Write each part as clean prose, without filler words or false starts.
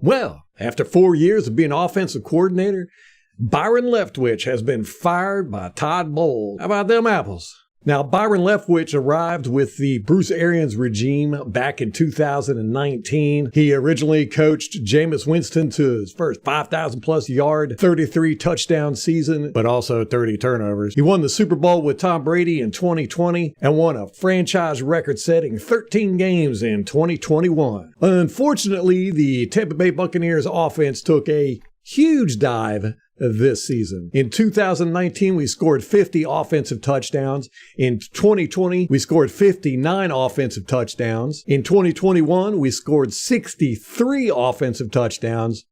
Well, after 4 years of being offensive coordinator, Byron Leftwich has been fired by Todd Bowles. How about them apples? Now, Byron Leftwich arrived with the Bruce Arians regime back in 2019. He originally coached Jameis Winston to his first 5,000-plus yard, 33 touchdown season, but also 30 turnovers. He won the Super Bowl with Tom Brady in 2020 and won a franchise record-setting 13 games in 2021. Unfortunately, the Tampa Bay Buccaneers offense took a huge dive this season. In 2019, we scored 50 offensive touchdowns. In 2020, we scored 59 offensive touchdowns. In 2021, we scored 63 offensive touchdowns.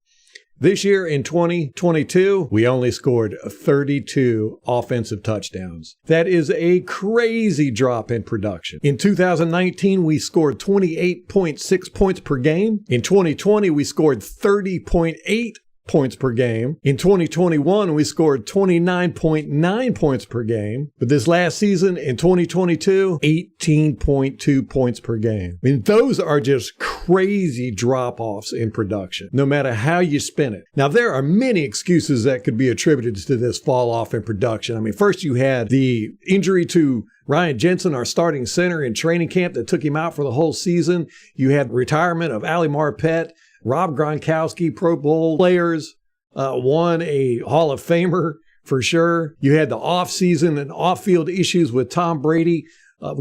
This year, in 2022, we only scored 32 offensive touchdowns. That is a crazy drop in production. In 2019, we scored 28.6 points per game. In 2020, we scored 30.8 points per game. In 2021, we scored 29.9 points per game. But this last season, in 2022, 18.2 points per game. I mean, those are just crazy drop-offs in production, no matter how you spin it. Now, there are many excuses that could be attributed to this fall-off in production. I mean, first you had the injury to Ryan Jensen, our starting center in training camp, that took him out for the whole season. You had retirement of Ali Marpet, Rob Gronkowski, Pro Bowl players, won a Hall of Famer for sure. You had the offseason and off-field issues with Tom Brady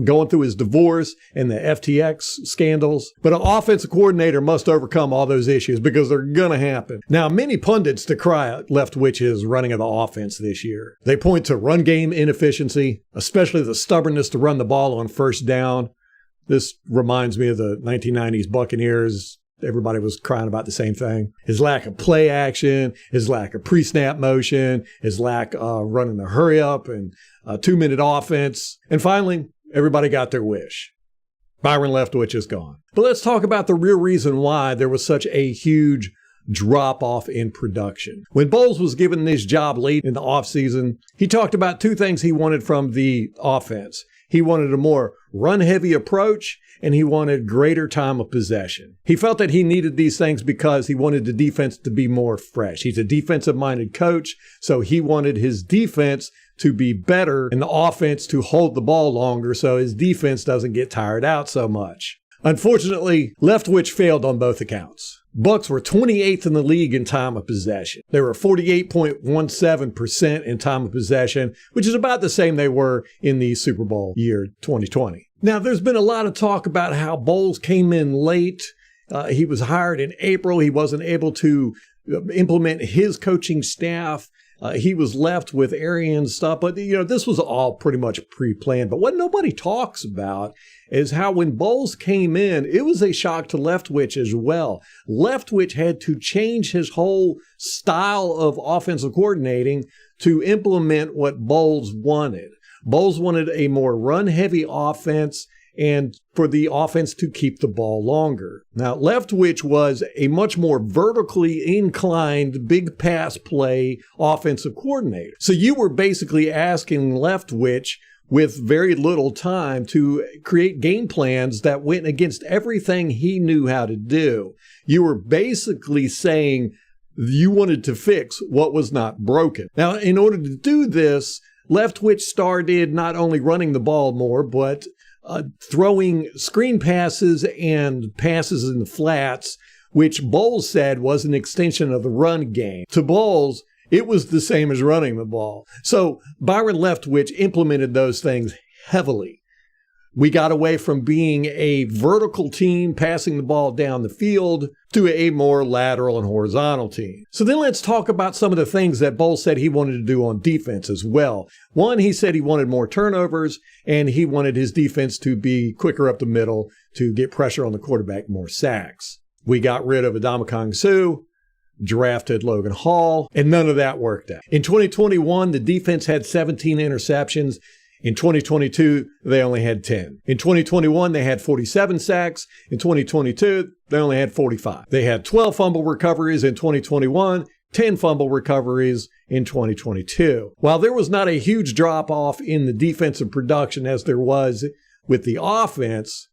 going through his divorce and the FTX scandals. But an offensive coordinator must overcome all those issues because they're going to happen. Now, many pundits decry Leftwich's running of the offense this year. They point to run game inefficiency, especially the stubbornness to run the ball on first down. This reminds me of the 1990s Buccaneers. Everybody was crying about the same thing. His lack of play action, his lack of pre-snap motion, his lack of running the hurry up and 2-minute offense. And finally, everybody got their wish. Byron Leftwich is gone. But let's talk about the real reason why there was such a huge drop-off in production. When Bowles was given this job late in the offseason, he talked about two things he wanted from the offense. He wanted a more run-heavy approach, and he wanted greater time of possession. He felt that he needed these things because he wanted the defense to be more fresh. He's a defensive-minded coach, so he wanted his defense to be better and the offense to hold the ball longer so his defense doesn't get tired out so much. Unfortunately, Leftwich failed on both accounts. Bucs were 28th in the league in time of possession. They were 48.17% in time of possession, which is about the same they were in the Super Bowl year 2020. Now, there's been a lot of talk about how Bowles came in late. He was hired in April. He wasn't able to implement his coaching staff. He was left with Arians stuff. But, this was all pretty much pre-planned. But what nobody talks about is how when Bowles came in, it was a shock to Leftwich as well. Leftwich had to change his whole style of offensive coordinating to implement what Bowles wanted. Bowles wanted a more run-heavy offense and for the offense to keep the ball longer. Now, Leftwich was a much more vertically inclined, big pass play offensive coordinator. So you were basically asking Leftwich with very little time to create game plans that went against everything he knew how to do. You were basically saying you wanted to fix what was not broken. Now, in order to do this, Leftwich started not only running the ball more, but throwing screen passes and passes in the flats, which Bowles said was an extension of the run game. To Bowles, it was the same as running the ball. So Byron Leftwich implemented those things heavily. We got away from being a vertical team passing the ball down the field to a more lateral and horizontal team. So then let's talk about some of the things that Bowles said he wanted to do on defense as well. One, he said he wanted more turnovers, and he wanted his defense to be quicker up the middle to get pressure on the quarterback, more sacks. We got rid of Adama Suh, drafted Logan Hall, and none of that worked out. In 2021, the defense had 17 interceptions. In 2022, they only had 10. In 2021, they had 47 sacks. In 2022, they only had 45. They had 12 fumble recoveries in 2021, 10 fumble recoveries in 2022. While there was not a huge drop-off in the defensive production as there was with the offense,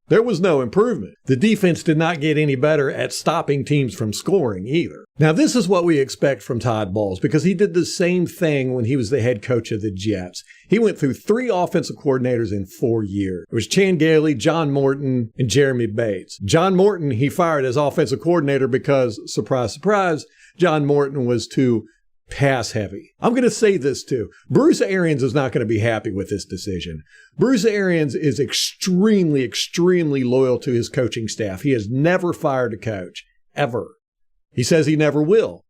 There was no improvement. The defense did not get any better at stopping teams from scoring either. Now, this is what we expect from Todd Bowles because he did the same thing when he was the head coach of the Jets. He went through 3 offensive coordinators in 4 years. It was Chan Gailey, John Morton, and Jeremy Bates. John Morton, he fired as offensive coordinator because, surprise, surprise, John Morton was too pass heavy. I'm going to say this too. Bruce Arians is not going to be happy with this decision. Bruce Arians is extremely, extremely loyal to his coaching staff. He has never fired a coach, ever. He says he never will.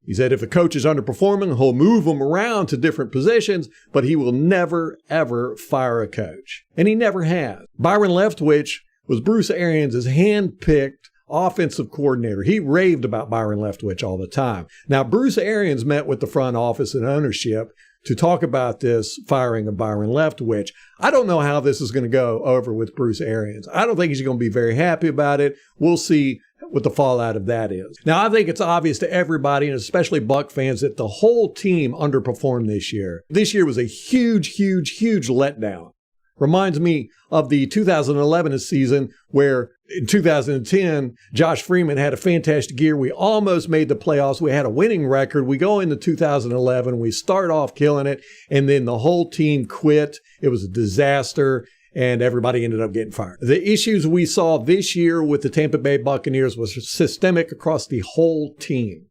He said if a coach is underperforming, he'll move them around to different positions, but he will never, ever fire a coach. And he never has. Byron Leftwich was Bruce Arians' hand-picked offensive coordinator. He raved about Byron Leftwich all the time. Now, Bruce Arians met with the front office and ownership to talk about this firing of Byron Leftwich. I don't know how this is going to go over with Bruce Arians. I don't think he's going to be very happy about it. We'll see what the fallout of that is. Now, I think it's obvious to everybody, and especially Buck fans, that the whole team underperformed this year. This year was a huge, huge, huge letdown. Reminds me of the 2011 season where in 2010, Josh Freeman had a fantastic year. We almost made the playoffs. We had a winning record. We go into 2011. We start off killing it, and then the whole team quit. It was a disaster, and everybody ended up getting fired. The issues we saw this year with the Tampa Bay Buccaneers was systemic across the whole team.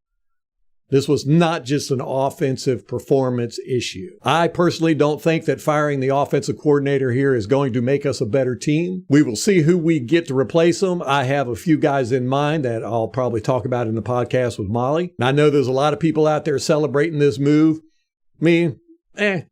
This was not just an offensive performance issue. I personally don't think that firing the offensive coordinator here is going to make us a better team. We will see who we get to replace them. I have a few guys in mind that I'll probably talk about in the podcast with Molly. And I know there's a lot of people out there celebrating this move. Me, I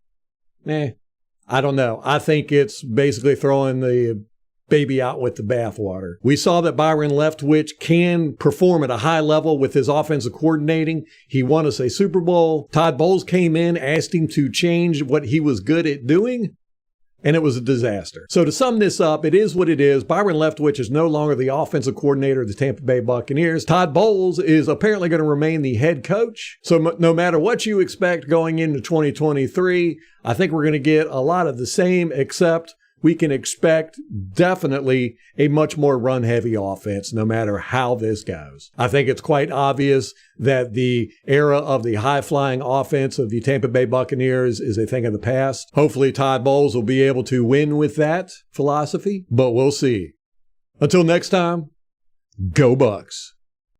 don't know. I think it's basically throwing the baby out with the bathwater. We saw that Byron Leftwich can perform at a high level with his offensive coordinating. He won us a Super Bowl. Todd Bowles came in, asked him to change what he was good at doing, and it was a disaster. So to sum this up, it is what it is. Byron Leftwich is no longer the offensive coordinator of the Tampa Bay Buccaneers. Todd Bowles is apparently going to remain the head coach. So no matter what you expect going into 2023, I think we're going to get a lot of the same, except we can expect definitely a much more run-heavy offense no matter how this goes. I think it's quite obvious that the era of the high-flying offense of the Tampa Bay Buccaneers is a thing of the past. Hopefully Todd Bowles will be able to win with that philosophy, but we'll see. Until next time, go Bucs.